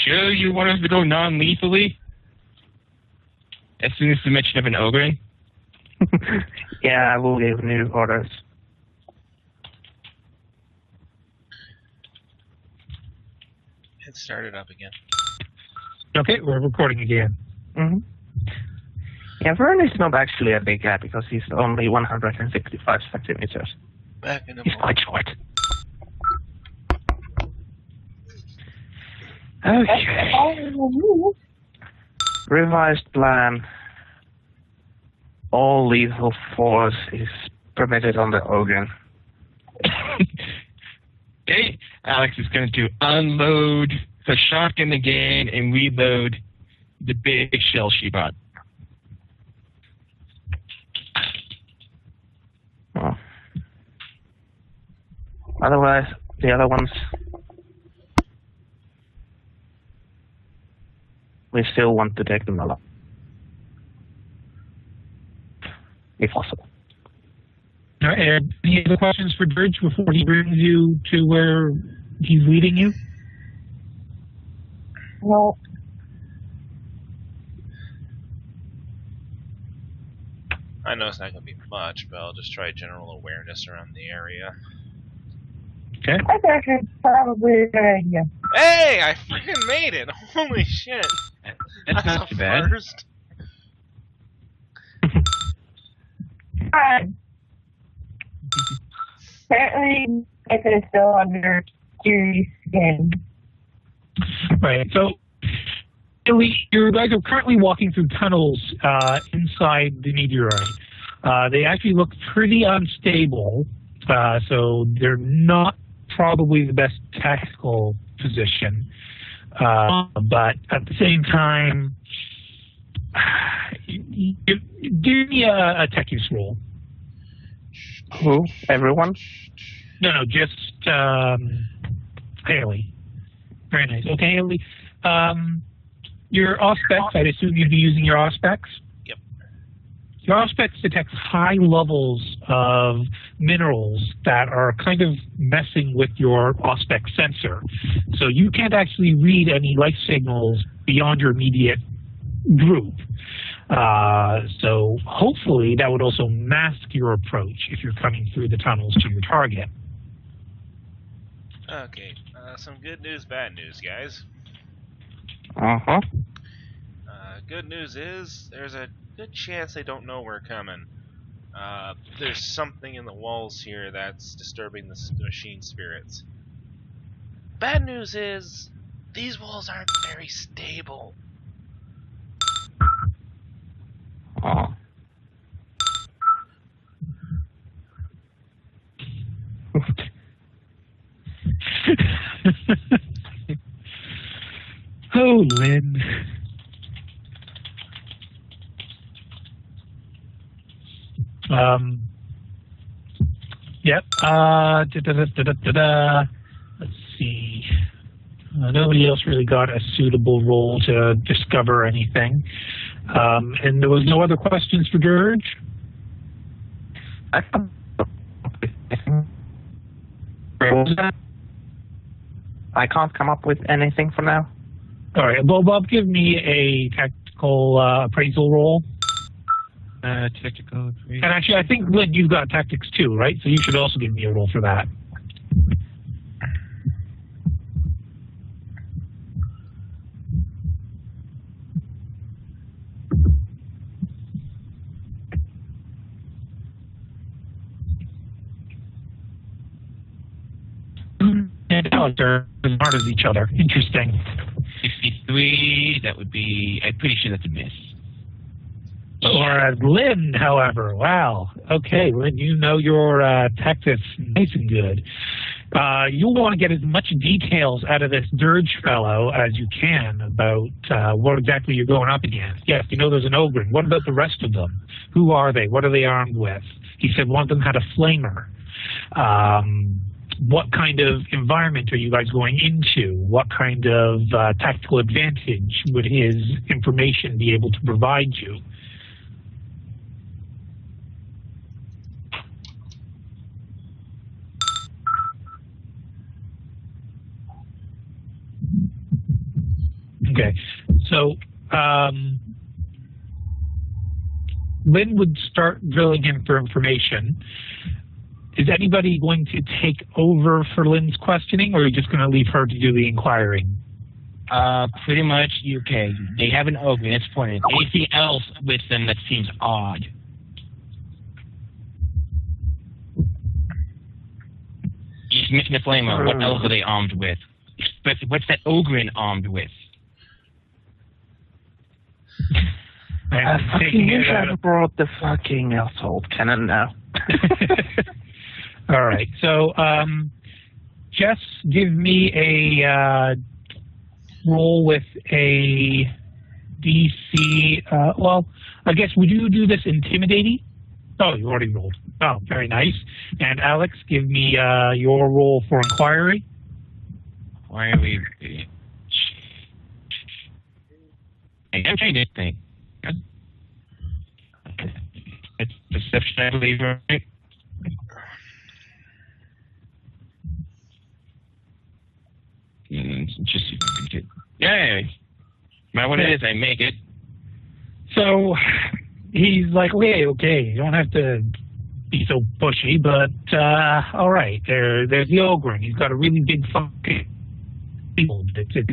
sure you want us to go non-lethally? As soon as the mention of an ogre? Yeah, I will give new orders. It started up again. Okay, we're recording again. Mm-hmm. Yeah, Vern is not actually a big guy because he's only 165 centimeters. Back in the He's quite short. Okay. Revised plan. All lethal force is permitted on the Ogre. Okay, Alex is going to unload the shotgun again and reload the big shell she bought. Oh. Otherwise, the other ones, we still want to take them along, if possible. Any other questions for Dirge before he brings you to where he's leading you? No. I know it's not going to be much, but I'll just try general awareness around the area. Okay. That's actually probably a good idea. Hey, I freaking made it! Holy shit! That's not too bad. First. Apparently, if it is still under serious skin. Right. So, you guys are currently walking through tunnels inside the meteorite. They actually look pretty unstable, so they're not probably the best tactical position. But at the same time, give me a tech use roll. Who? Everyone? No, just Haley. Very nice. Okay, Haley. Your auspex, I'd assume you'd be using your auspex? Yep. Your auspex detects high levels of minerals that are kind of messing with your auspex sensor. So you can't actually read any life signals beyond your immediate group. So hopefully that would also mask your approach if you're coming through the tunnels to your target. Okay, some good news, bad news, guys. Uh-huh. Good news is, there's a good chance they don't know we're coming. There's something in the walls here that's disturbing the machine spirits. Bad news is, these walls aren't very stable. Oh. Oh, Lynn. Yep. Let's see. Nobody else really got a suitable role to discover anything. And there was no other questions for Dirge? I can't come up with anything for now. All right. Well, Bob, give me a tactical appraisal roll. Tactical appraisal. And actually, I think, Lynn, you've got tactics too, right? So you should also give me a roll for that. And Alex are as smart as each other. Interesting. 53, that would be, I'm pretty sure that's a miss. Or Lynn, however, wow. Okay, Lynn, you know your tactics nice and good. You'll want to get as much details out of this Dirge fellow as you can about what exactly you're going up against. Yes, you know there's an ogre. What about the rest of them? Who are they? What are they armed with? He said one of them had a flamer. What kind of environment are you guys going into? What kind of tactical advantage would his information be able to provide you? Okay. So, Lynn would start drilling him for information. Is anybody going to take over for Lynn's questioning, or are you just going to leave her to do the inquiring? Pretty much okay. They have an ogre, that's important. Anything else with them that seems odd? He's missing the flamer. What else are they armed with? What's that ogre armed with? I fucking wish I brought the fucking assault cannon now. All right. So, just give me a roll with a DC. Well, I guess, would you do this intimidating? Oh, you already rolled. Oh, very nice. And Alex, give me your roll for inquiry. Why are we... I'm trying to think. Okay. It's perception, I believe, right? Just see if I can get... Yay! No matter what it is, I make it. So he's like, okay, you don't have to be so pushy, but all right, there's the ogre. He's got a really big fucking field. It's the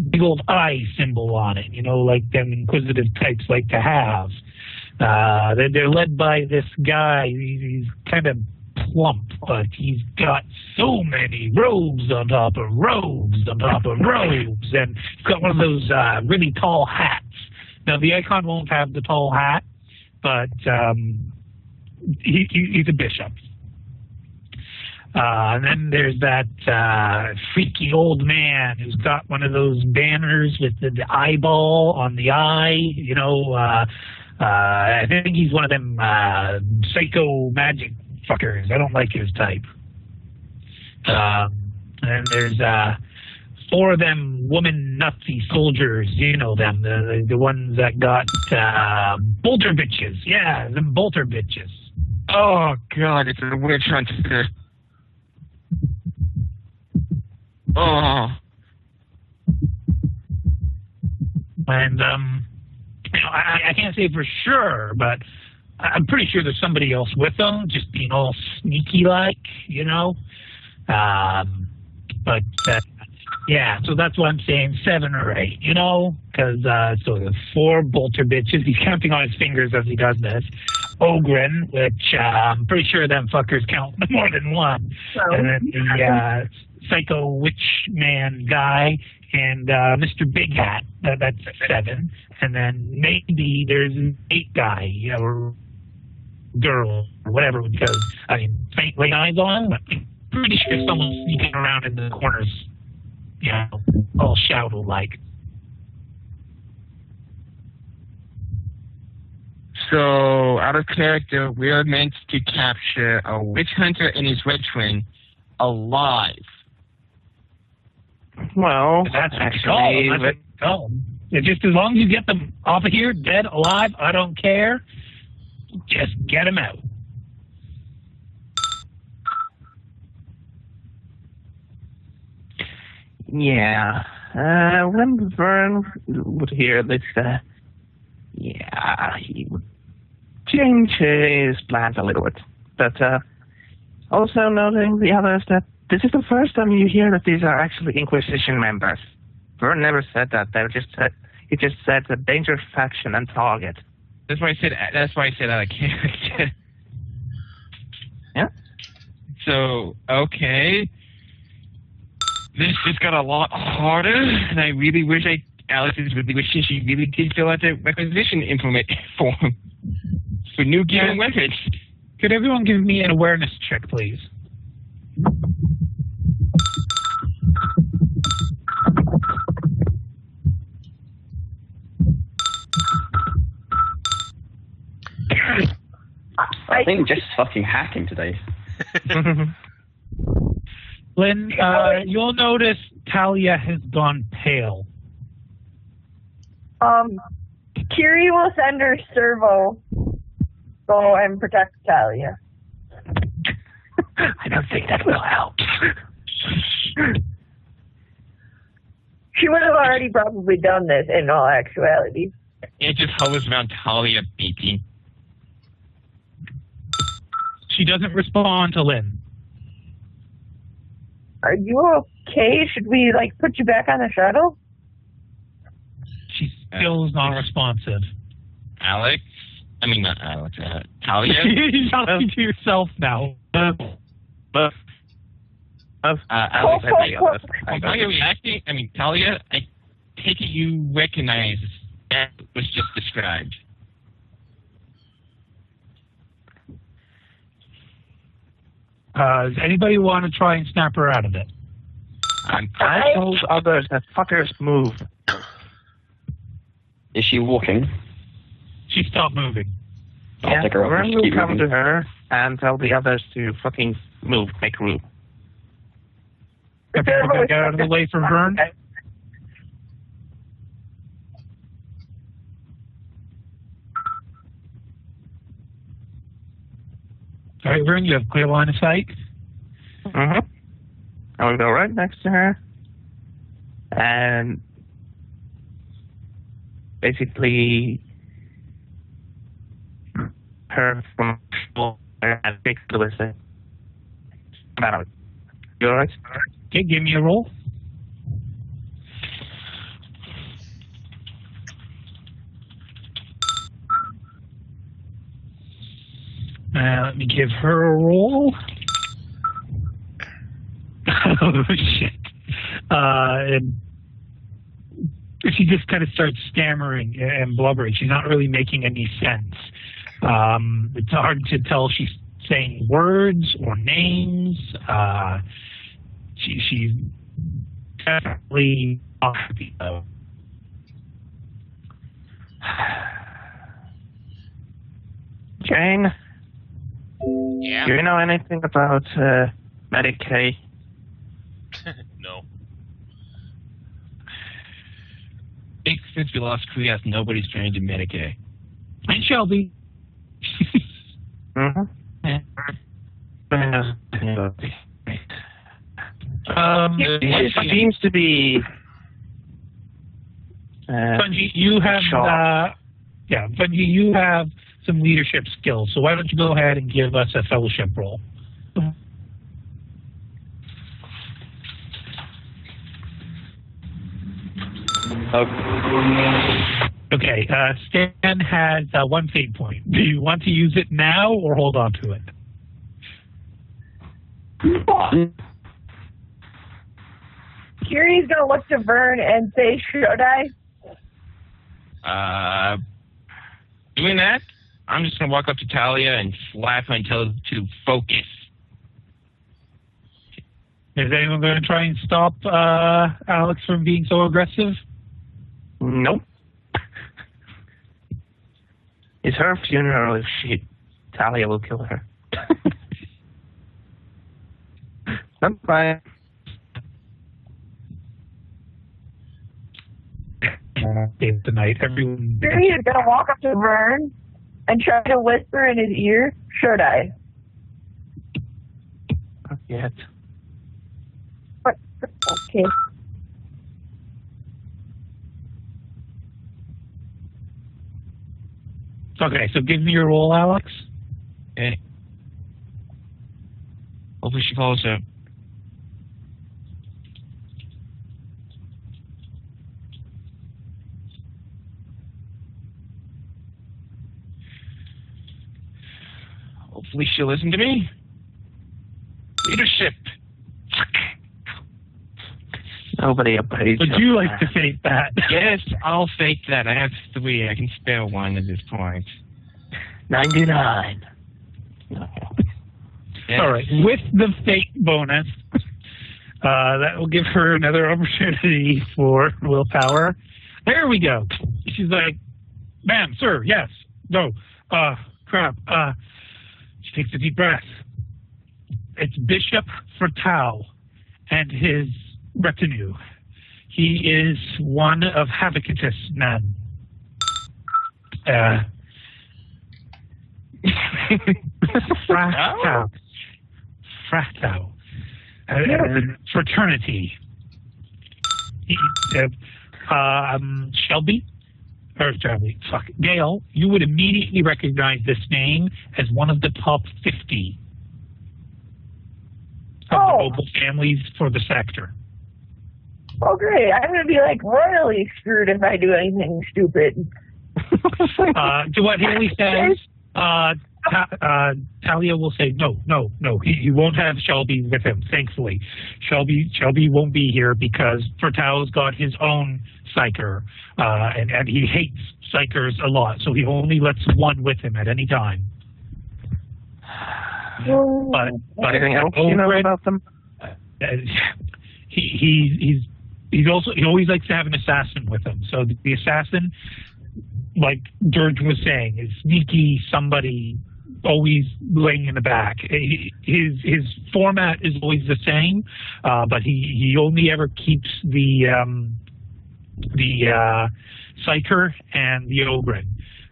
big old eye symbol on it, like them inquisitive types like to have. They're led by this guy. He's kind of plump, but he's got so many robes on top of robes on top of robes, and he's got one of those really tall hats. Now, the icon won't have the tall hat, but he's a bishop. And then there's that freaky old man who's got one of those banners with the eyeball on the eye. I think he's one of them psycho magic fuckers. I don't like his type. And there's 4 of them woman Nazi soldiers, them, the ones that got bolter bitches. Yeah, them bolter bitches. Oh, God, it's a witch hunter. Oh. And, I can't say for sure, but I'm pretty sure there's somebody else with them, just being all sneaky-like, But, yeah, so that's why I'm saying 7 or 8, because so there's 4 bolter bitches. He's counting on his fingers as he does this. Ogren, which I'm pretty sure them fuckers count more than one. Oh. And then the psycho witch man guy and Mr. Big Hat. That's 7. And then maybe there's an 8 guy, or girl, or whatever, because, faint white eyes on, but I'm pretty sure someone's sneaking around in the corners, all shadow-like. So, out of character, we're meant to capture a witch hunter and his red twin alive. Well, that's actually... It's just as long as you get them off of here, dead, alive, I don't care. Just get them out. Yeah. When Vern would hear this, he would change his plans a little bit. But also noting the others that this is the first time you hear that these are actually Inquisition members. Vern never said that. He just said a dangerous faction and target. That's why I said out of character. Yeah. So, okay. This just got a lot harder, and I really wish Alice is really wishing she really did fill out the requisition form for new gear and weapons. Could everyone give me an awareness check, please? I think just fucking hacking today. Lynn, you'll notice Talia has gone pale. Kiri will send her servo go and protect Talia. I don't think that will help. She would have already probably done this in all actuality. It just hovers around Talia beating. She doesn't respond to Lynn. Are you okay? Should we, like, put you back on the shuttle? She still is non-responsive. Alex? I mean, not Alex. Talia? You're talking to yourself now. Alex, While you're reacting, I mean, Talia, I take it you recognize that was just described. Does anybody want to try and snap her out of it? I told others that fuckers move. Is she walking? She stopped moving. I'll take her up Vern and will keep come moving. to her and tell the others to fucking move, make room. Okay, we're going to get out of the way for Vern. All right, Vern, you have clear line of sight. Mm-hmm. I will go right next to her. And basically her from and fix the list. You alright? Okay, give me a roll. Let me give her a roll. Oh, shit. And she just kind of starts stammering and blubbering. She's not really making any sense. It's hard to tell if she's saying words or names. She's definitely not happy, though. Jane, Yeah. do you know anything about Medicaid? No. I think since we lost Kriyas, nobody's trained in Medicaid. And Shelby. Mm-hmm. It seems to be. Bungie, you have Bungie, you have some leadership skills. So why don't you go ahead and give us a fellowship roll? Okay. Stan has 1 fate point. Do you want to use it now or hold on to it? Kiri's gonna look to Vern and say, should I? Doing that, I'm just gonna walk up to Talia and slap her and tell her to focus. Is anyone going to try and stop Alex from being so aggressive? Nope. It's her funeral. If Talia will kill her. That's fine. Tonight, everyone. Kiri is gonna walk up to Vern and try to whisper in his ear, should I? Not yet. What? Okay. Okay, so give me your roll, Alex. Okay. Hopefully she follows up. Hopefully she'll listen to me. Leadership. Nobody obeys. Would you like to fake that? Yes, I'll fake that. I have 3. I can spare 1 at this point. 99. Yes. All right. With the fate bonus, that will give her another opportunity for willpower. There we go. She's like, ma'am, sir, yes, no, crap. She takes a deep breath. It's Bishop Fertau and his retinue. He is one of Habicatus men. Fratau. Fratau. Fraternity. Gail, you would immediately recognize this name as one of the top 50 of the noble families for the sector. Oh, great. I'm going to be, like, royally screwed if I do anything stupid. To what Haley says, Talia will say, no. He won't have Shelby with him, thankfully. Shelby won't be here because Fertau's got his own psyker, and he hates psychers a lot, so he only lets one with him at any time. But anything else you know about them? He always likes to have an assassin with him. So the assassin, like Dirge was saying, is sneaky, somebody always laying in the back. His format is always the same, but he only ever keeps the psyker and the Ogren.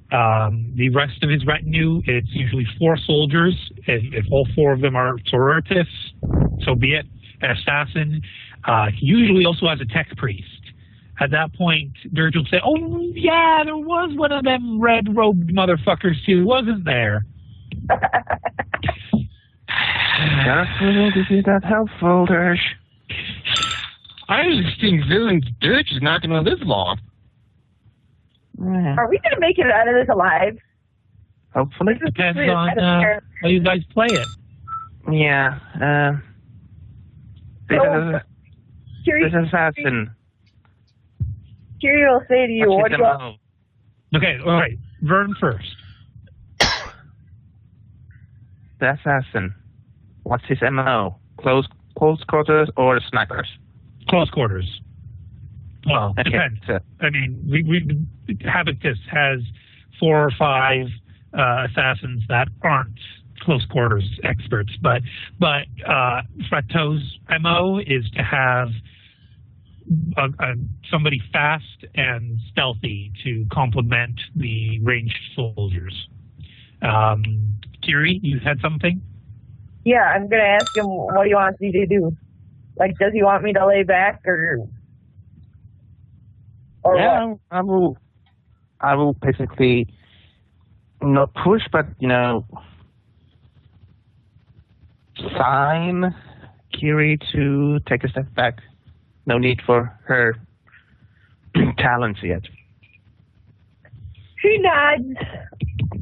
The rest of his retinue, it's usually 4 soldiers. If all 4 of them are sororitas, so be it. An assassin. He usually also has a tech priest. At that point, Dirge will say, "Oh yeah, there was one of them red-robed motherfuckers too, wasn't there?" This is not helpful, Dirge. I just think villain Dirge is not going to live long. Are we going to make it out of this alive? Hopefully. Depends on how you guys play it. Yeah. This assassin. Kiri will say to you, what do you want? Okay, all right. Vern first. The assassin. What's his MO? Close quarters or snipers? Close quarters. Well, okay. Depends. I mean, we Habitus has 4 or 5 assassins that aren't close quarters experts, but Fretto's MO is to have somebody fast and stealthy to complement the ranged soldiers. Kiri, you had something? Yeah, I'm going to ask him what he wants me to do. Like, does he want me to lay back or yeah, what? I will basically not push, but, sign Kiri to take a step back. No need for her talents yet. She nods,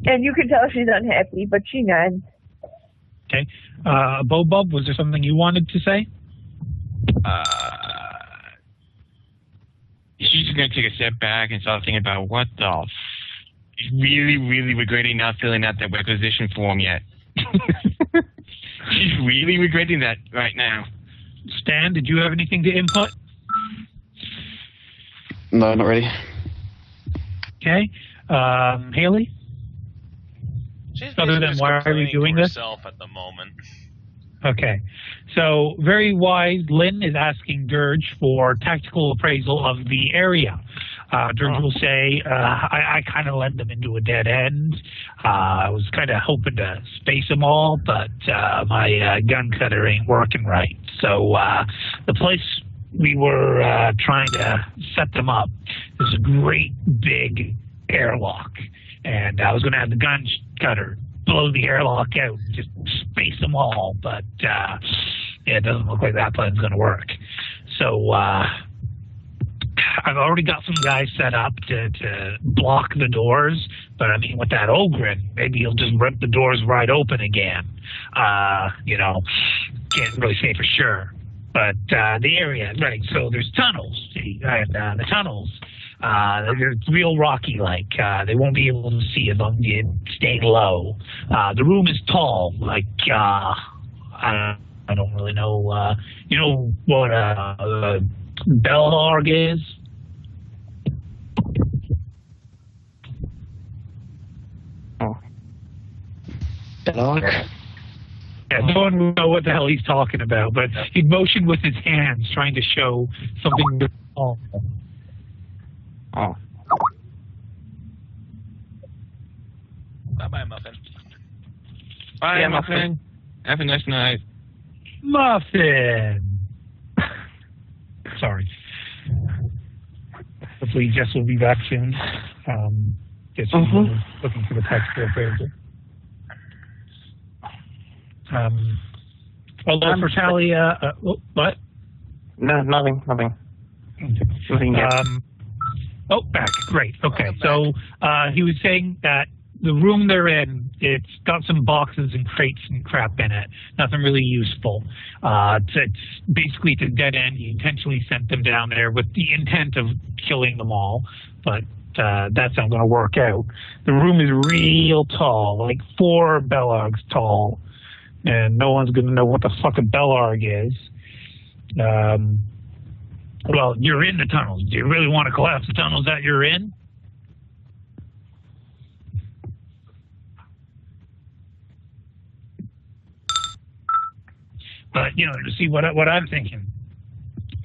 and you can tell she's unhappy, but she nods. Okay. Bob, was there something you wanted to say? She's just going to take a step back and start thinking about what the really, really regretting not filling out that requisition form yet. She's really regretting that right now. Stan, did you have anything to input? No, not really. Okay. Haley? She's Other than why are you doing this? Herself at the moment. Okay. So, very wise, Lynn is asking Dirge for tactical appraisal of the area. Dirge will say, I kind of led them into a dead end. I was kind of hoping to space them all, but my gun cutter ain't working right. So the place we were trying to set them up is a great big airlock. And I was going to have the gun cutter blow the airlock out and just space them all. But it doesn't look like that plan's going to work. So I've already got some guys set up to block the doors, but I mean, with that Ogren, maybe he'll just rip the doors right open again. Can't really say for sure. But the area, right, so there's tunnels, see, and the tunnels, they're real rocky-like. They won't be able to see as long as you stay low. The room is tall, like, I don't really know, you know what Belhorg is? Belhorg? Yeah, no one will know what the hell he's talking about, but he motioned with his hands, trying to show something. Oh. Bye-bye, Muffin. Bye, Muffin. Have a nice night. Muffin! Sorry. hopefully Jess will be back soon. Guess she's looking for the tactical appraiser. Although for Talia, what? No, nothing. Nothing yet. Back. Great. Okay. So he was saying that the room they're in, it's got some boxes and crates and crap in it. Nothing really useful. It's basically a dead end. He intentionally sent them down there with the intent of killing them all, but that's not going to work out. The room is real tall, like 4 Bellargs tall, and no one's going to know what the fuck a Bellarg is. Well, you're in the tunnels. Do you really want to collapse the tunnels that you're in? But, you see, what I'm thinking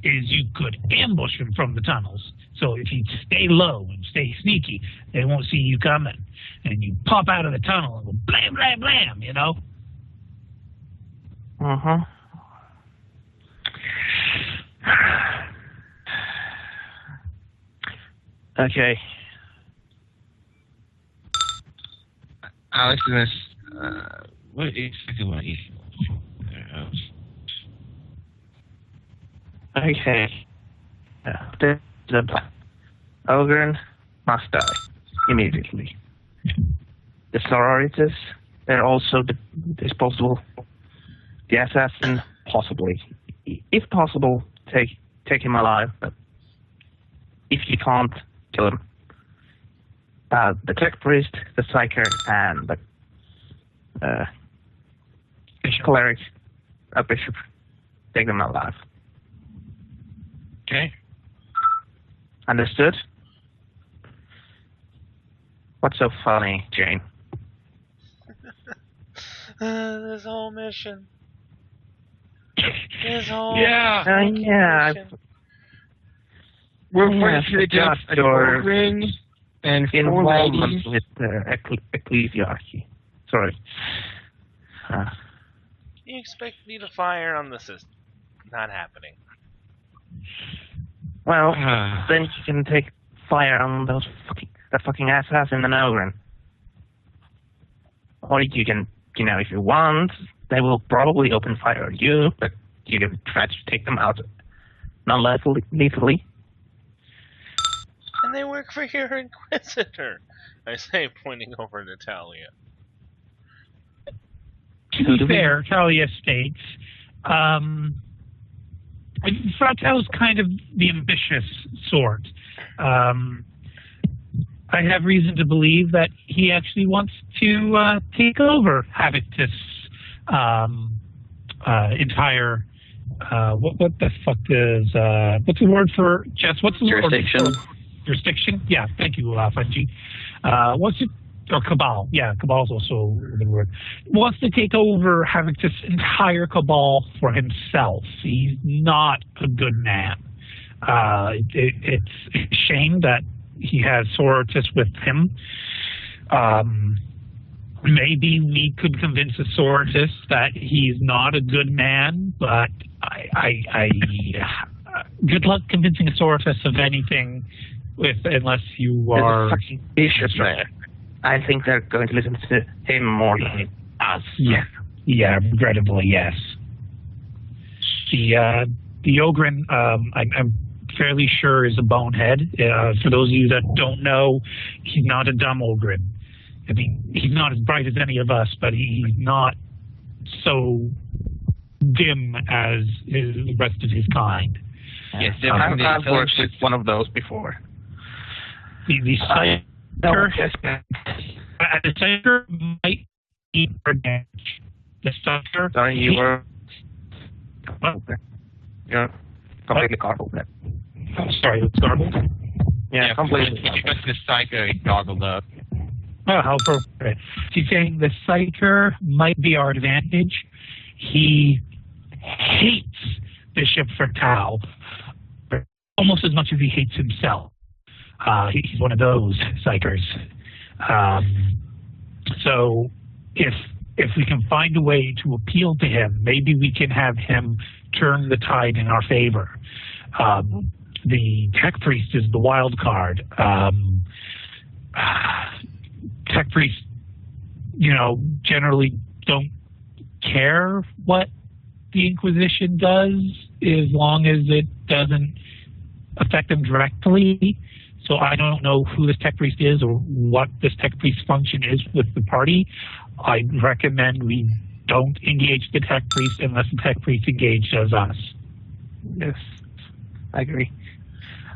is you could ambush them from the tunnels. So if you stay low and stay sneaky, they won't see you coming. And you pop out of the tunnel and go blam, blam, blam, Okay. Alex is what exactly what he... Okay. The Ogren must die immediately. The sororities, they're also disposable. The assassin, possibly. If possible, take him alive, but if you can't, kill him. The tech priest, the psyker, and the cleric, a bishop, take them alive. Okay. Understood? What's so funny, Jane? This whole mission. This whole mission. We're forced to adjust your ring and involvement with the ecclesiarchy. Sorry. You expect me to fire on the system? Not happening. Well, then you can take fire on that fucking assassin in the Ogren. Or you can, if you want, they will probably open fire on you, but you can try to take them out non-lethally. And they work for your Inquisitor, I say, pointing over to Talia. To be fair, Talia states, Fratello's kind of the ambitious sort. I have reason to believe that he actually wants to take over Havictus' entire. What the fuck is what's the word for Jess? What's the jurisdiction? Word for jurisdiction? Yeah, thank you, Fungi. What's it? Or cabal? Yeah, cabal's also a good word. Wants to take over Havictus' entire cabal for himself. He's not a good man. It's a shame that he has Sororitas with him. Maybe we could convince a Sororitas that he's not a good man, but I good luck convincing a Sororitas of anything unless you are fucking vicious there. I think they're going to listen to him more than us. Yeah, regrettably, yes. The Ogren, I'm fairly sure is a bonehead. For those of you that don't know, he's not a dumb Ogren. I mean, he's not as bright as any of us, but he's not so dim as the rest of his kind. Yes, I've worked with one of those before. The Psyker might be advantage. The Psyker. Sorry, you're completely garbled there. I'm sorry, it's garbled. Yeah, completely. Because the Psyker garbled up. Oh, how appropriate. She's saying the Psyker might be our advantage. He hates Bishop Fertau almost as much as he hates himself. He's one of those Psykers. So if we can find a way to appeal to him, maybe we can have him turn the tide in our favor. the tech priest is the wild card. Tech priests, generally don't care what the Inquisition does as long as it doesn't affect them directly. So I don't know who this tech priest is or what this tech priest function is with the party. I recommend we don't engage the tech priest unless the tech priest engages us. Yes, I agree.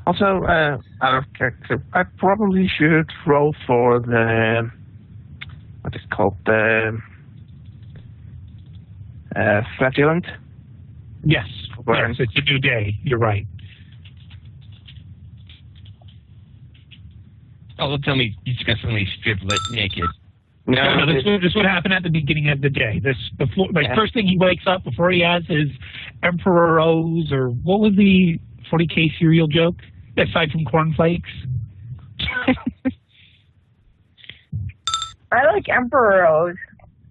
Also, out of character, I probably should roll for the what is it called, the flagellant. Yes, it's a new day. You're right. Oh, tell me you just got suddenly stripped naked. No, this would happen at the beginning of the day. First thing he wakes up before he has his Emperor O's, or what was the 40K cereal joke aside from cornflakes? I like Emperor O's.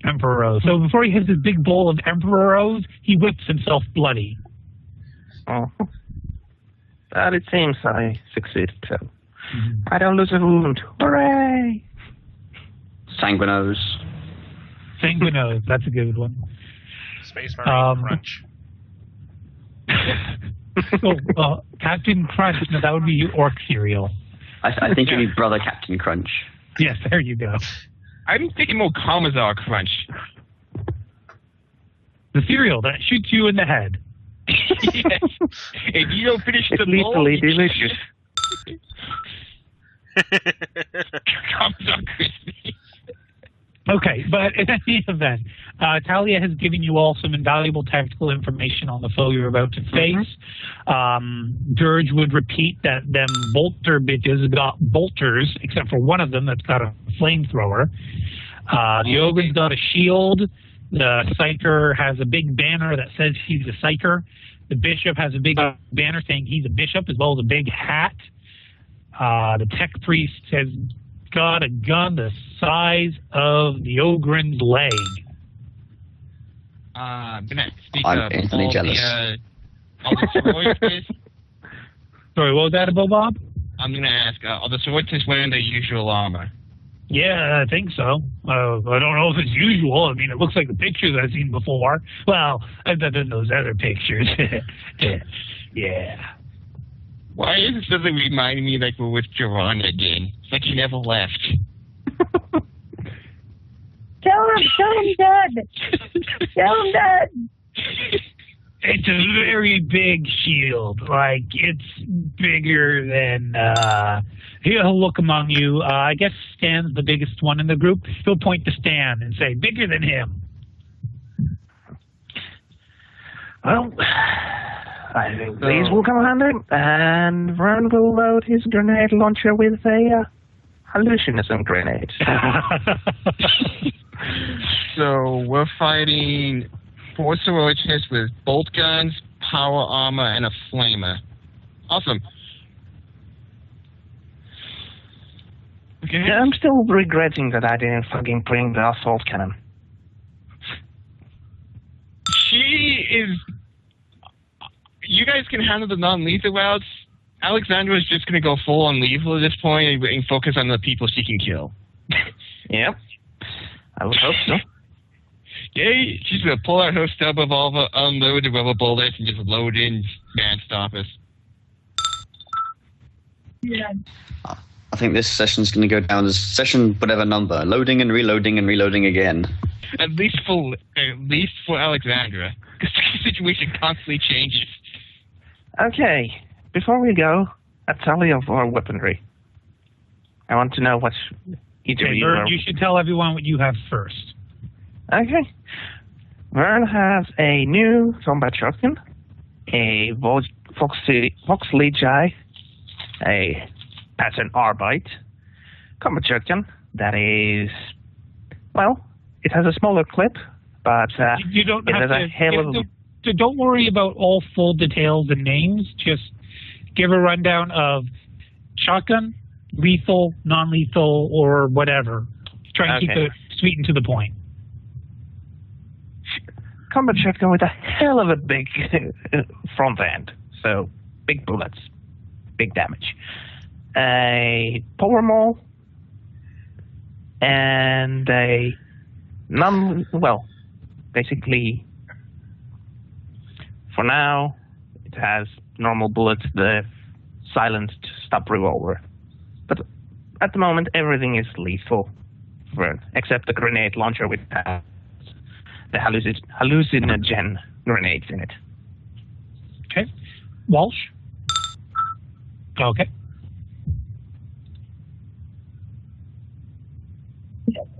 Emperor O's. So before he has his big bowl of Emperor O's, he whips himself bloody. Oh, but it seems I succeeded. So I don't lose a wound. Hooray! Sanguinos. Sanguinos, that's a good one. Space Marine Crunch. Captain Crunch. No, that would be orc cereal. I think you need Brother Captain Crunch. Yes, there you go. I'm thinking more Commissar Crunch. The cereal that shoots you in the head. Yes. If you don't finish the bowl, lethally delicious. Commissar Crispy. Okay, but in any event, Talia has given you all some invaluable tactical information on the foe you're about to face. Dirge would repeat that them bolter bitches got bolters, except for one of them that's got a flamethrower. The Ogre's got a shield. The Psyker has a big banner that says he's a Psyker. The Bishop has a big banner saying he's a Bishop, as well as a big hat. The Tech Priest has got a gun the size of the Ogren's leg. I'm gonna speak I'm instantly jealous. All the sororities. Sorry, what was that about, Bob? I'm gonna ask, are the sororities wearing their usual armor? Yeah, I think so. I don't know if it's usual. I mean, it looks like the pictures I've seen before. Well, other than those other pictures. Yeah. Why is it something reminding me like we're with Jerron again? It's like he never left. Tell him dead. Tell him dead. It's a very big shield. Like, it's bigger than, he'll look among you. I guess Stan's the biggest one in the group. He'll point to Stan and say, bigger than him. Well, I think these will come handy, and Vern will load his grenade launcher with a hallucinism grenade. So we're fighting 4 sororities with bolt guns, power armor, and a flamer. Awesome. Okay. Yeah, I'm still regretting that I didn't fucking bring the assault cannon. She is... You guys can handle the non-lethal routes. Alexandra is just going to go full on lethal at this point and focus on the people she can kill. Yep. I would hope so. Yeah, she's going to pull out her stub revolver, unload the rubber bullets, and just load in man stoppers. Yeah. I think this session's going to go down as session whatever number, loading and reloading again. At least for Alexandra, because the situation constantly changes. Okay, before we go, a tally of our weaponry. I want to know what each of you are. You should tell everyone what you have first. Okay. Vern has a new combat shotgun, a Vox Legi, a pattern Arbite combat shotgun that is, well, it has a smaller clip, but you don't it have has a hell of a... Don't worry about all full details and names. Just give a rundown of shotgun, lethal, non-lethal, or whatever. Try and keep it sweet and to the point. Combat shotgun with a hell of a big front end. So, big bullets. big damage. A power maul and a basically for now it has normal bullets, the silenced stop revolver. But at the moment everything is lethal, except the grenade launcher which has the hallucinogen grenades in it. Okay. Walsh? Okay.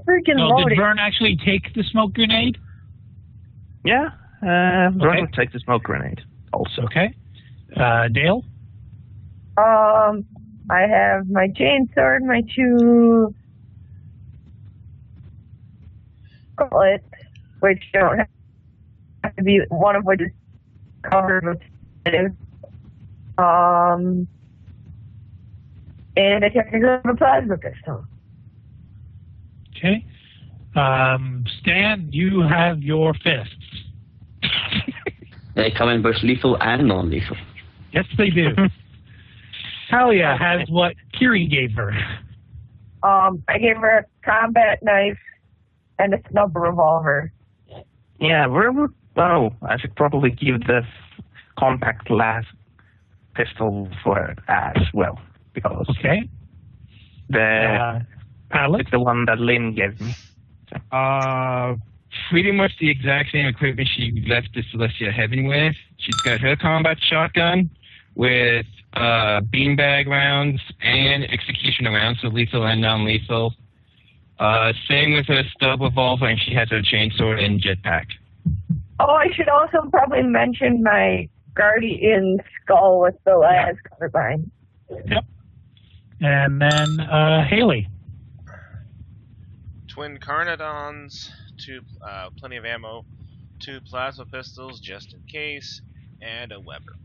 Freaking So loaded. did Vern actually take the smoke grenade? Yeah, Vern Okay. would take the smoke grenade also. Okay. Dale? I have my chainsword, my 2 bullets, which don't have to be, one of which is covered with sensitive. And I technically have a plasma pistol. Okay. Stan, you have your fists. They come in both lethal and non-lethal. Yes, they do. Talia has what Kiri gave her. I gave her a combat knife and a snub revolver. Yeah, I should probably give the compact glass pistol for her as well, because Okay. Alex? it's the one that Lynn gave me. Pretty much the exact same equipment she left the Celestia Heaven with. She's got her combat shotgun with beanbag rounds and executioner rounds, so lethal and non-lethal. Same with her stub revolver, and she has her chainsword and jetpack. Oh, I should also probably mention my guardian skull with the las carbine. Yep. And then Haley. Twin Carnodons, plenty of ammo, 2 plasma pistols just in case, and a Weber.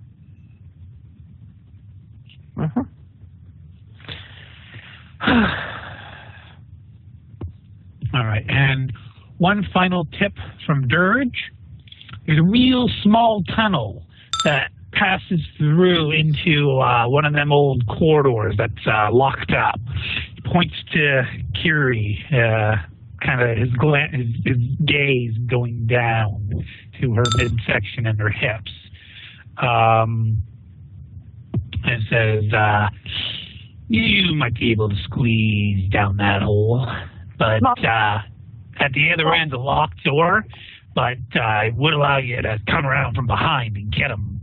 All right. And one final tip from Dirge. There's a real small tunnel that passes through into one of them old corridors that's locked up. He points to Kiri, kind of his gaze going down to her midsection and her hips. And says, you might be able to squeeze down that hole, but at the other end's a locked door, but it would allow you to come around from behind and get them.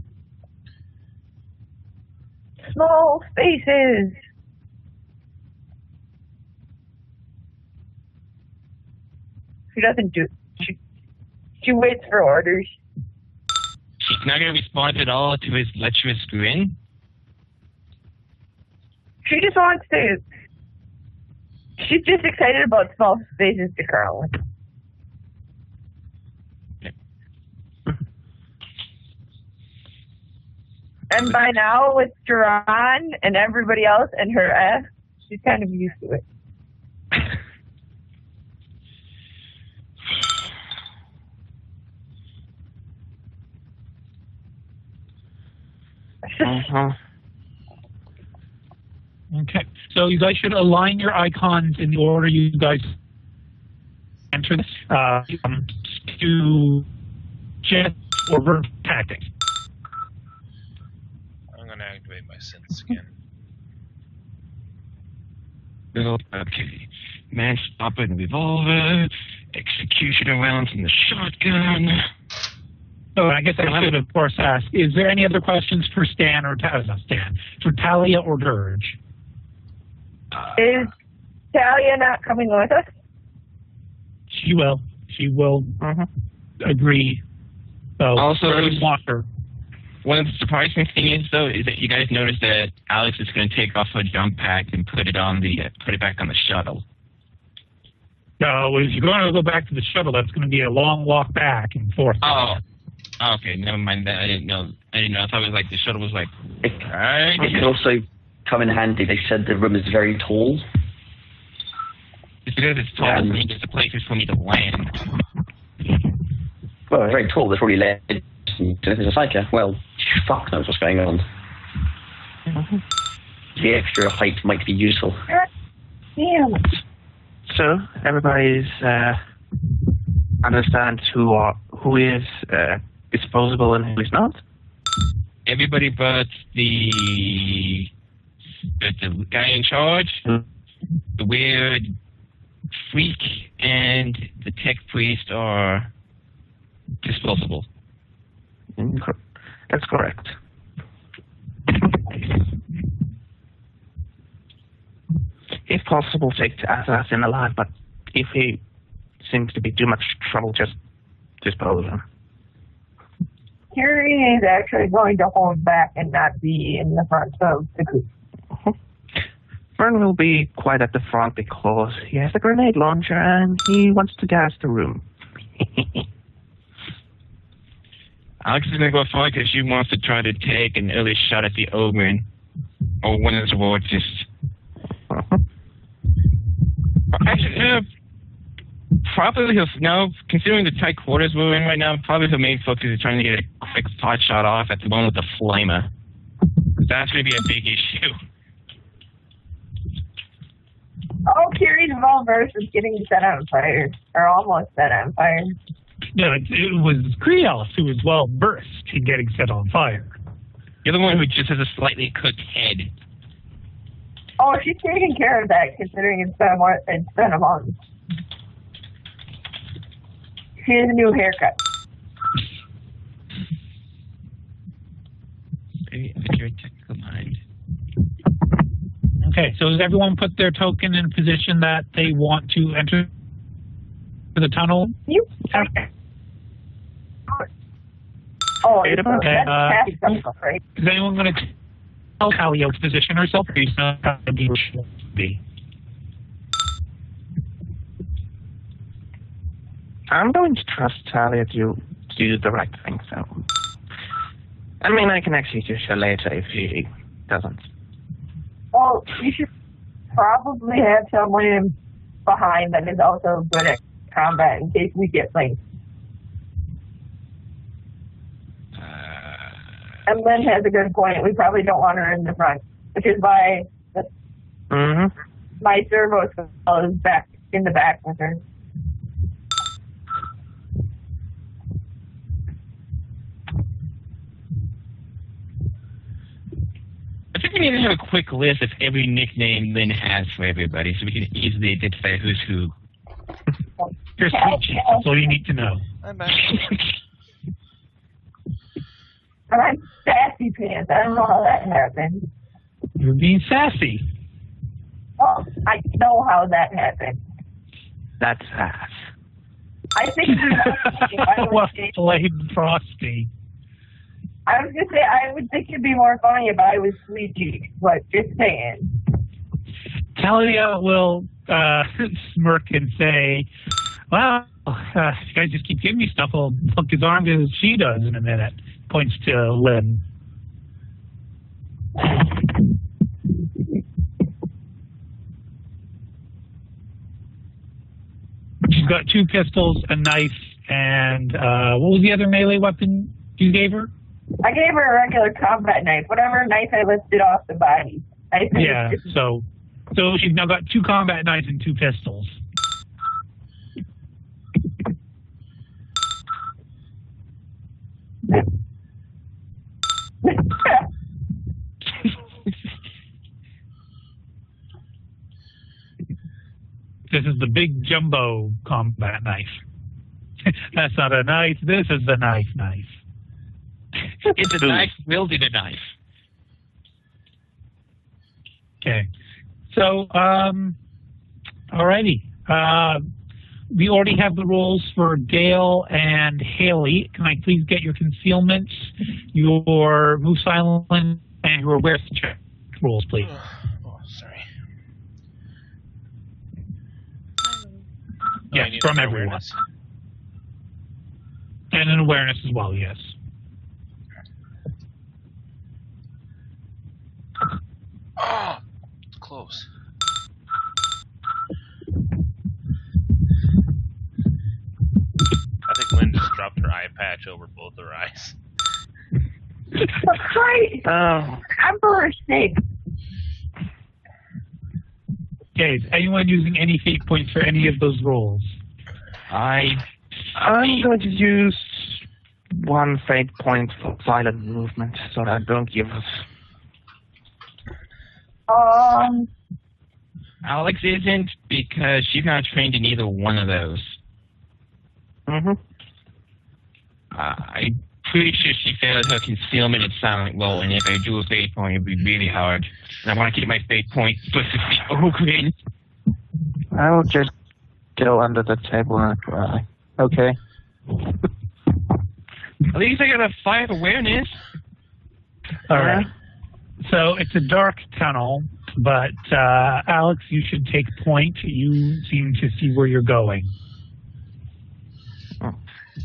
Small spaces. She doesn't do. She waits for orders. She's not going to respond at all to his lecherous grin. She just wants to. She's just excited about small spaces to curl in. And by now, with Duran and everybody else and her ass, she's kind of used to it. Okay, so you guys should align your icons in the order you guys enter this to jet or verb tactics. I'm going to activate my synths again. Okay. Man stopper and revolver, executioner rounds in the shotgun. So I guess I should, of course, ask, is there any other questions for Stan or for Talia or Dirge? Is Talia not coming with us? She will. She will agree. So Also, want her. one of the surprising things though is that you guys noticed that Alex is going to take off her jump pack and put it back on the shuttle. No, if you're going to go back to the shuttle, that's going to be a long walk back and forth. Oh, okay. Never mind that. I didn't know. I thought it was like the shuttle was like. It can also come in handy. They said the room is very tall. It's because it's tall. I think it's the places for me to land. Well, very tall. There's probably ledge. If there's a psycho, well, fuck knows what's going on. The extra height might be useful. Damn. So everybody's understands who is disposable and who is not. Everybody but the guy in charge, the weird freak, and the tech priest are disposable. That's correct. If possible, take the assassin alive, but if he seems to be too much trouble, just dispose of him. Carrie is actually going to hold back and not be in the front of the group. Vern will be quite at the front because he has a grenade launcher and he wants to gas the room. Alex is going to go forward because she wants to try to take an early shot at the Omen, or one of the wards. Actually, probably he'll, now, considering the tight quarters we're in right now, probably the main focus is trying to get a quick pot shot off at the one with the flamer. That's going to be a big issue. Oh, Carrie's well versed is getting set on fire, or almost set on fire. No, it was Krios who was well versed in getting set on fire. You're the one who just has a slightly cooked head. Oh, she's taking care of that, considering it's been a month. She has a new haircut. Maybe with your technical mind. Okay, so has everyone put their token in a position that they want to enter the tunnel? You. Oh, Wait a minute. that's past right? Is anyone going to tell Talia to position herself, or is not going to be where she wants to be? I'm going to trust Talia to do the right thing, so... I mean, I can execute her later if he doesn't. Well, you should probably have someone in behind that is also good at combat in case we get flanked. And Lynn has a good point. We probably don't want her in the front, which is why my servo is back in the back with her. I think we need to have a quick list of every nickname Lynn has for everybody so we can easily identify who's who. You're sweet cheeks, that's all you need to know. I'm back. And I'm sassy pants. I don't know how that happened. You're being sassy. Oh, I know how that happened. That's ass. I think Well, Blade Frosty. I was gonna say I would think it'd be more funny if I was sweet cheeks, but just saying. Talia will smirk and say, well, if you guys just keep giving me stuff, I'll look as armed as she does in a minute. Points to Lynn. She's got 2 pistols, a knife, and what was the other melee weapon you gave her? I gave her a regular combat knife, whatever knife I lifted off the body. Yeah, so she's now got 2 combat knives and 2 pistols. This is the big jumbo combat knife. That's not a knife. This is the knife. It's a knife wielding a knife. Okay. So, alrighty. We already have the rolls for Gale and Haley. Can I please get your concealments, your move silent, and your awareness check rolls, please? Oh, sorry. Yes, I need from an everyone. awareness. And an awareness as well, yes. Oh, close. I think Lynn just dropped her eye patch over both her eyes. Great. Oh, Emperor's sake. Okay, is anyone using any fate points for any of those rolls? I'm going to use one fate point for silent movement, so that I don't give us. Alex isn't because she's not trained in either one of those. Mm-hmm. I'm pretty sure she failed her concealment and silent roll, and if I do a fate point, it'd be really hard. And I want to keep my fate point specifically open. I will just go under the table and cry. Okay. At least I got a 5 awareness. All right. So it's a dark tunnel, but Alex, you should take point. You seem to see where you're going.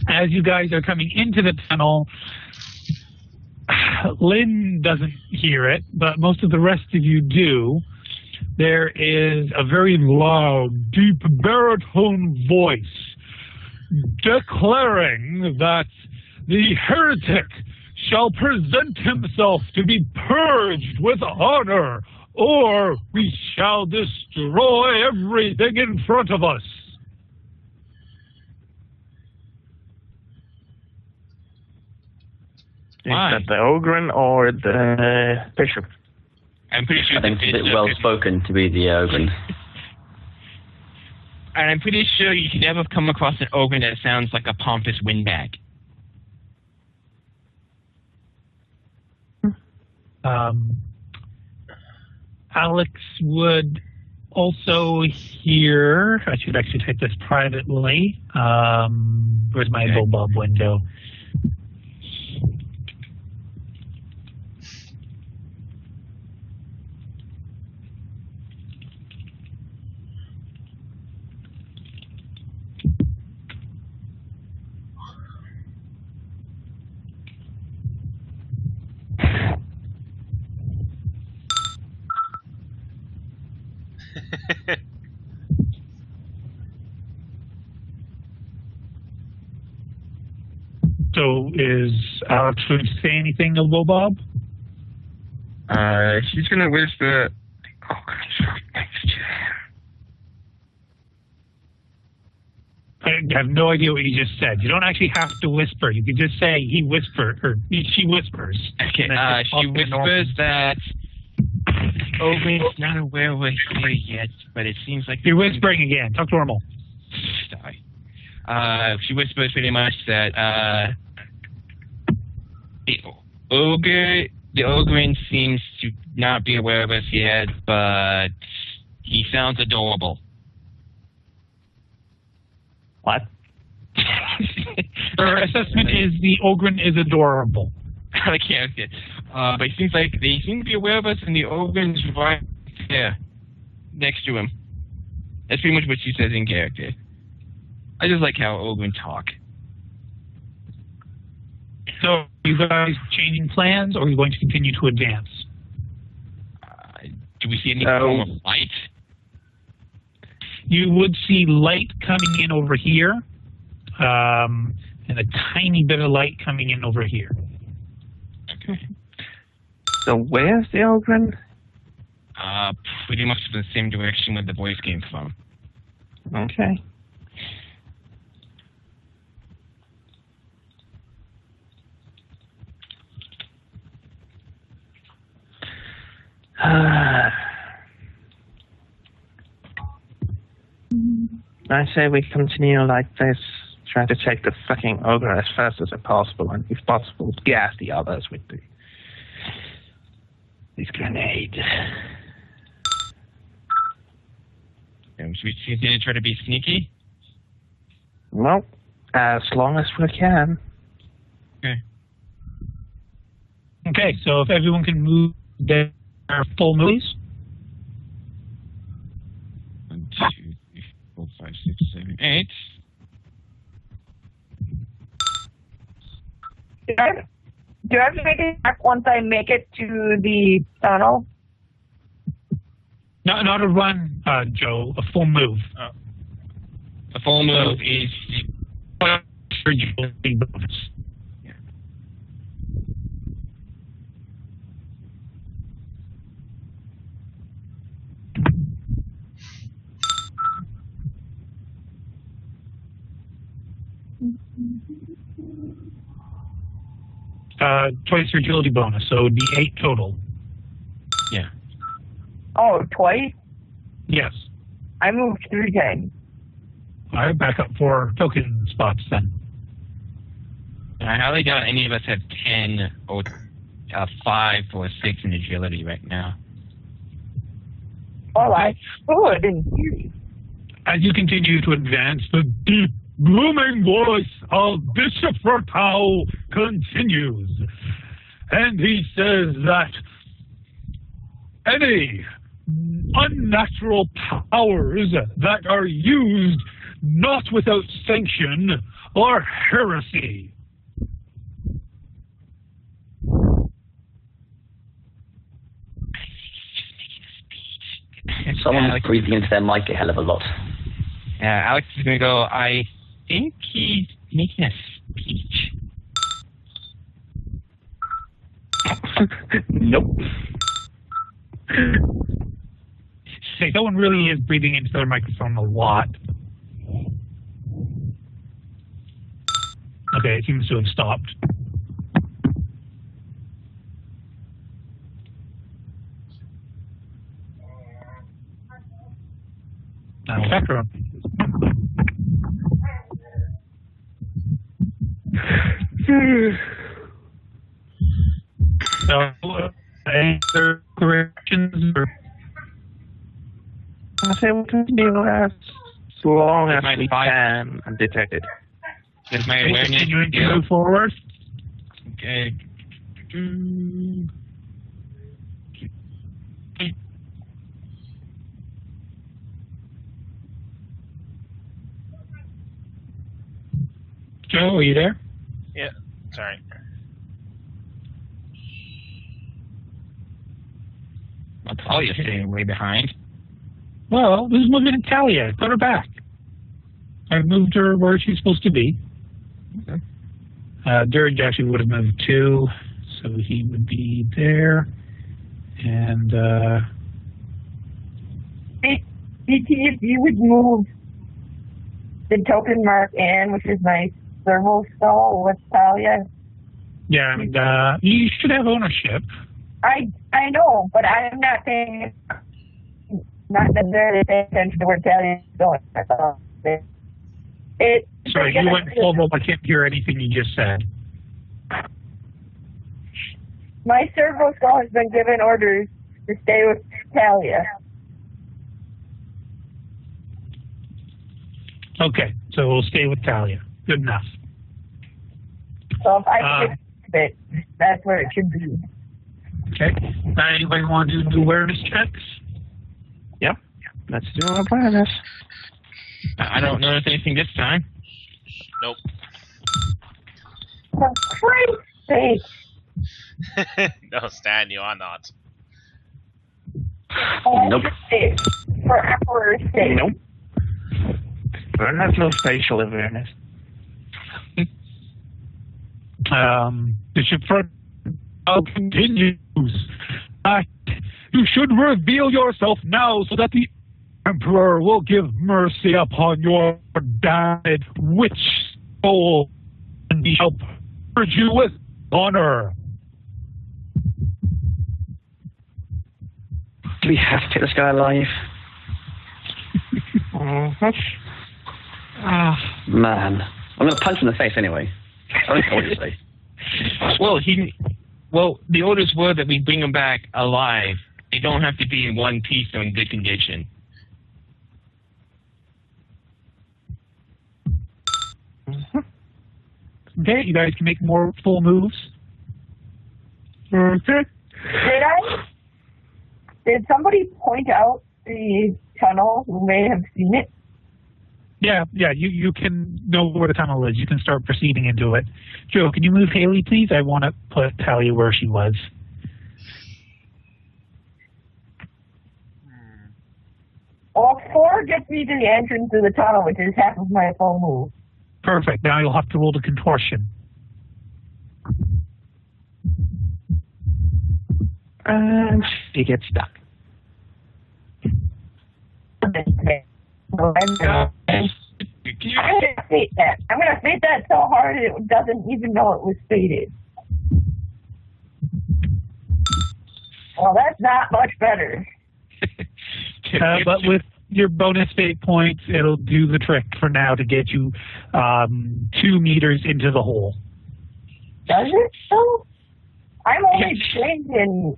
As you guys are coming into the tunnel, Lynn doesn't hear it, but most of the rest of you do. There is a very loud, deep baritone voice declaring that the heretic shall present himself to be purged with honor, or we shall destroy everything in front of us. Is that the Ogren or the Bishop? I'm pretty sure I think it's a bit well spoken to be the Ogren. And I'm pretty sure you can never come across an Ogren that sounds like a pompous windbag. Alex would also hear, I should actually type this privately. Where's my Bob window? So is Alex going to say anything to Bob? She's gonna whisper. I have no idea what you just said. You don't actually have to whisper. You can just say he whispered or she whispers. Okay. She whispers that Ogren's not aware we're here yet, but it seems like you're whispering again. Talk normal. Sorry. She whispers pretty much that the Ogren seems to not be aware of us yet, but he sounds adorable. What? Her assessment is the Ogren is adorable. I can't get. But it seems like they seem to be aware of us, and the Ogren's right there, next to him. That's pretty much what she says in character. I just like how Ogren talk. So, are you guys changing plans, or are you going to continue to advance? Do we see any form of light? You would see light coming in over here, and a tiny bit of light coming in over here. Okay. So where's the Ogren? Pretty much the same direction where the voice came from. Okay. I say we continue like this, try to take the fucking Ogre as fast as possible, and if possible, gas the others with these grenades. And should we continue to try to be sneaky? Well, as long as we can. Okay. Okay, so if everyone can move their full moves. 1, 2, 3, 4, 5, 6, 7, 8. Do I have to make it back once I make it to the tunnel? No, not a run, Joe. A full move. A full move is bonus. Twice your agility bonus, so it would be 8 total. Yeah. Oh, twice? Yes. I moved 3 times. All right, back up 4 token spots then. I highly doubt any of us have 10 or 5 or 6 in agility right now. Well, I didn't hear you. As you continue to advance, the deep, booming voice of Bishop Fertau continues. And he says that any unnatural powers that are used not without sanction are heresy. Someone's breathing into their mic a hell of a lot. Alex is going to go, I think he's making a speech. Nope. Say, someone really is breathing into their microphone a lot. Okay, it seems to have stopped. Spectrum. Any other corrections? Or? I say we continue as long as Might we be can undetected. Does my awareness Continuing to skill? move forward? Okay. Joe, are you there? Yeah, sorry. I'll tell you, staying way behind. Well, who's moving Talia? Put her back. I moved her where she's supposed to be. Okay. Dirge actually would have moved 2, so he would be there. And, If you would move the token mark in, which is my thermal skull with Talia. yeah, and, you should have ownership. I know, but I'm not paying, not necessarily paying attention to where Talia's going. That's all. Sorry, you went full roll. I can't hear anything you just said. My servo skull has been given orders to stay with Talia. Okay, so we'll stay with Talia. Good enough. So if I can fix it, that's where it should be. Okay. Anybody want to do awareness checks? Yep. Let's do our awareness. I don't notice anything this time. Nope. For Christ's sake. No, Stan, you are not. Nope. For Emperor's sake. Nope. Burn has no spatial awareness. Bishop Fertau continues. You should reveal yourself now so that the Emperor will give mercy upon your damned witch soul, and he shall purge you with honor. Do we have to take this guy alive? Man. I'm going to punch him in the face anyway. I don't know what to say. Well, the orders were that we bring him back alive. They don't have to be in one piece or in good condition. Okay, you guys can make more full moves. Okay. Did somebody point out the tunnel who may have seen it? Yeah, you can know where the tunnel is. You can start proceeding into it. Joe, can you move Haley, please? I want to put Talia where she was. Well, 4 gets me to the entrance of the tunnel, which is half of my full move. Perfect. Now you'll have to roll the contortion. And she gets stuck. fate that. I'm gonna fate that so hard it doesn't even know it was fated. Well, that's not much better. But with your bonus fate points, it'll do the trick for now to get you 2 meters into the hole. Does it though? I'm only trained in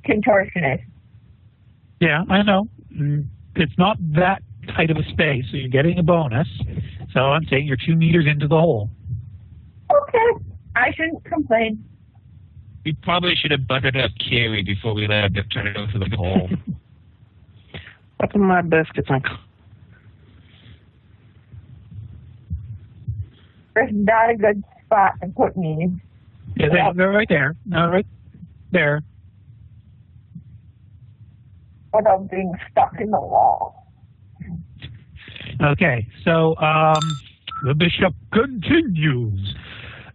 contortionist. Yeah, I know. It's not that tight of a space, so you're getting a bonus. So I'm saying you're 2 meters into the hole. Okay, I shouldn't complain. We probably should have buttered up Carrie before we let her turn it over the hole. What's in my basket, Uncle? There's not a good spot to put me. Yeah, they're right there. No, right there. Without being stuck in the wall. Okay, so the bishop continues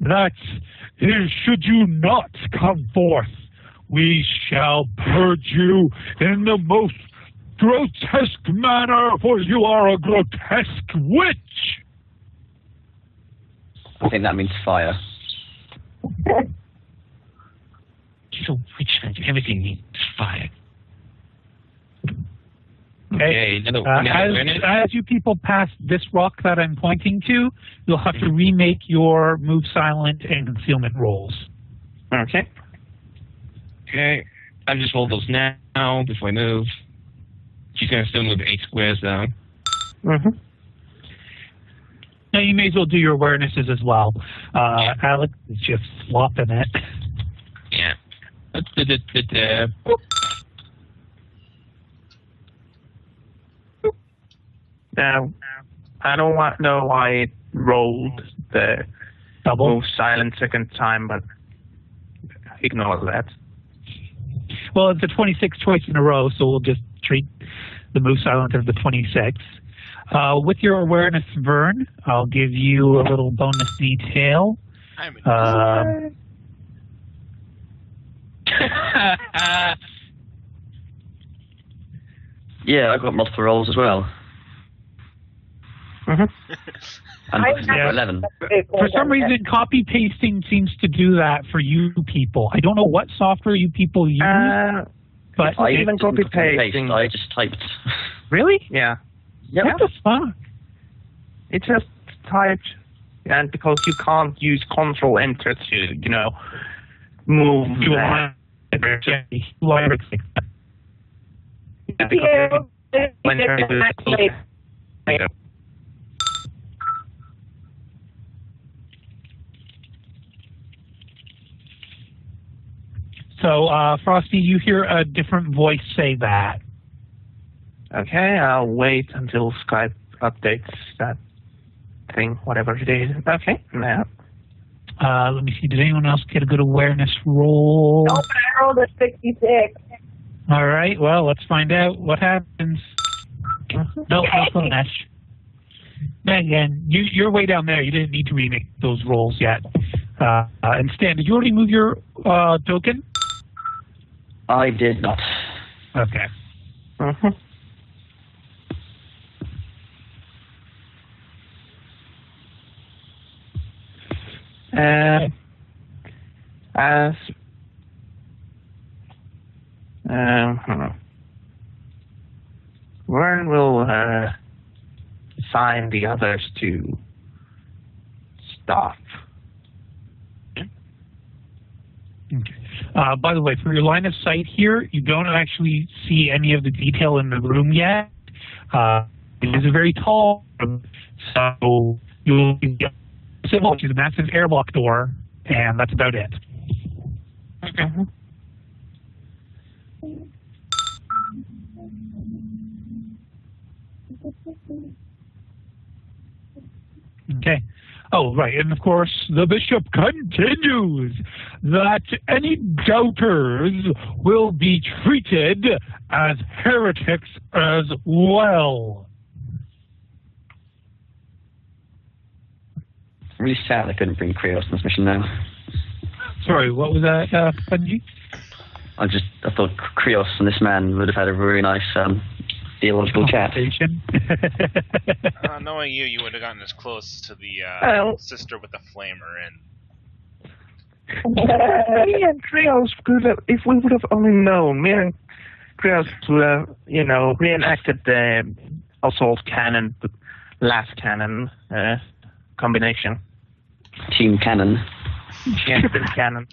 that should you not come forth, we shall purge you in the most grotesque manner, for you are a grotesque witch. I think that means fire. She's a witch and everything needs fire. Okay. Okay, as you people pass this rock that I'm pointing to, you'll have to remake your move silent and concealment rolls. Okay. Okay, I just rolled those now before I move. She's gonna still move 8 squares down. Mm-hmm. Now you may as well do your awarenesses as well. Alex is just flopping it. Yeah. Now, I don't know why it rolled the Double. move silent second time, but ignore that. Well, it's a 26 choice in a row, so we'll just treat the move silent as the 26. With your awareness, Vern, I'll give you a little bonus detail. Yeah, I've got multiple rolls as well. Mm-hmm. And Yeah. 11. For some reason, copy pasting seems to do that for you people. I don't know what software you people use, but I even didn't copy paste, pasting. I just typed. really? Yeah. Yep. What the fuck? It's just typed, and because you can't use Control Enter to, move. You want everything. So, Frosty, you hear a different voice say that. Okay, I'll wait until Skype updates that thing, whatever it is. Okay, now. Let me see. Did anyone else get a good awareness roll? No, but I rolled a 66. All right. Well, let's find out what happens. No flash. Megan, you're way down there. You didn't need to remake those rolls yet. And Stan, did you already move your token? I did not. Okay. Mm-hmm. As Vern will assign the others to stop. Okay. By the way, for your line of sight here, you don't actually see any of the detail in the room yet. It is a very tall room, so you'll get civil, which is a massive airlock door, and that's about it. Okay. Okay. Oh, right. And of course, the bishop continues that any doubters will be treated as heretics as well. Really sad I couldn't bring Krios on this mission now. Sorry, what was that, Bungie? I thought Krios and this man would have had a really nice Theological chat. Knowing you, you would have gotten as close to the sister with the flamer in. Me and Trios could have, if we would have only known, me and Trios would have, reenacted the assault cannon, last cannon combination. Team Cannon. Yeah, the cannon.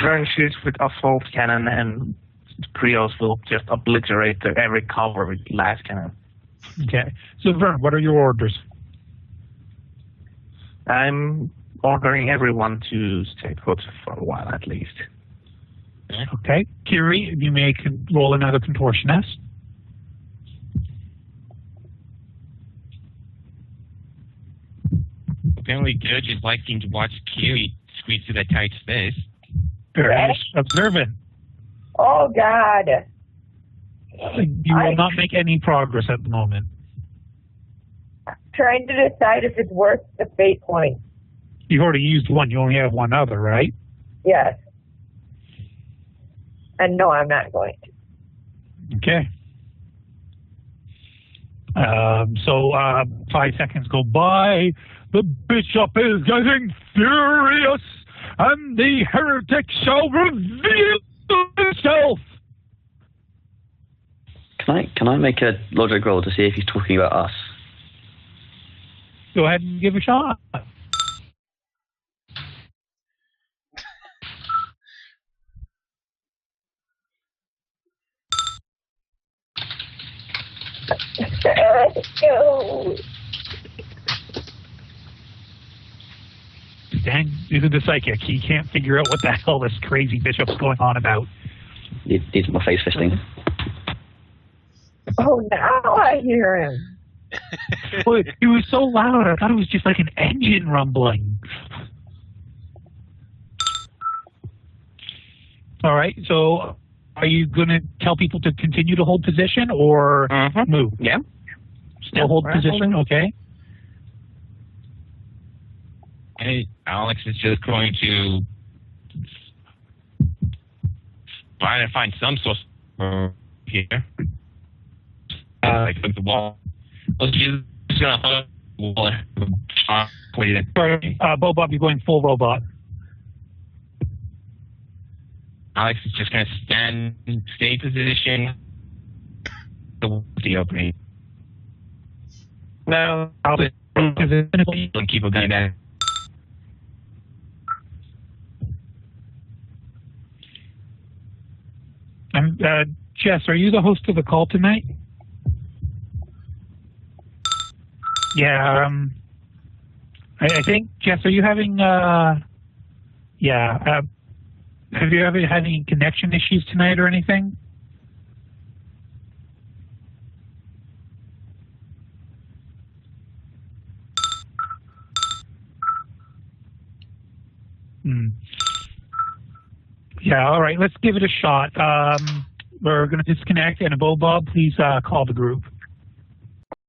Vern shoots with assault cannon, and Trios will just obliterate every cover with last cannon. Okay. So, Vern, what are your orders? I'm ordering everyone to stay put for a while at least. Okay. Kiri, you may roll another contortionist. Apparently, Judge is liking to watch Kiri squeeze through that tight space. Very observant. Oh, God. You will not make any progress at the moment. Trying to decide if it's worth the fate point. You've already used one. You only have one other, right? Yes. And no, I'm not going to. Okay. So 5 seconds go by. The bishop is getting furious, and the heretic shall reveal himself. Can I make a logic roll to see if he's talking about us? Go ahead and give a shot. Dang, this is the psychic. He can't figure out what the hell this crazy bishop's going on about. These are my face fisting. Oh, now I hear him. Well, it was so loud, I thought it was just like an engine rumbling. All right, so are you going to tell people to continue to hold position or move? Yeah. Still hold position, okay. And Alex is just going to try to find some source here. Like the wall. Well, she's just going to hold the wall. Sorry, Bob, you're going full robot. Alex is just going to stay position. The opening. No, I'll just keep a gun there. Jess, are you the host of the call tonight? Yeah, I think, Jess, are you having, have you ever had any connection issues tonight or anything? Yeah, all right, let's give it a shot. We're going to disconnect, and Bob, please call the group.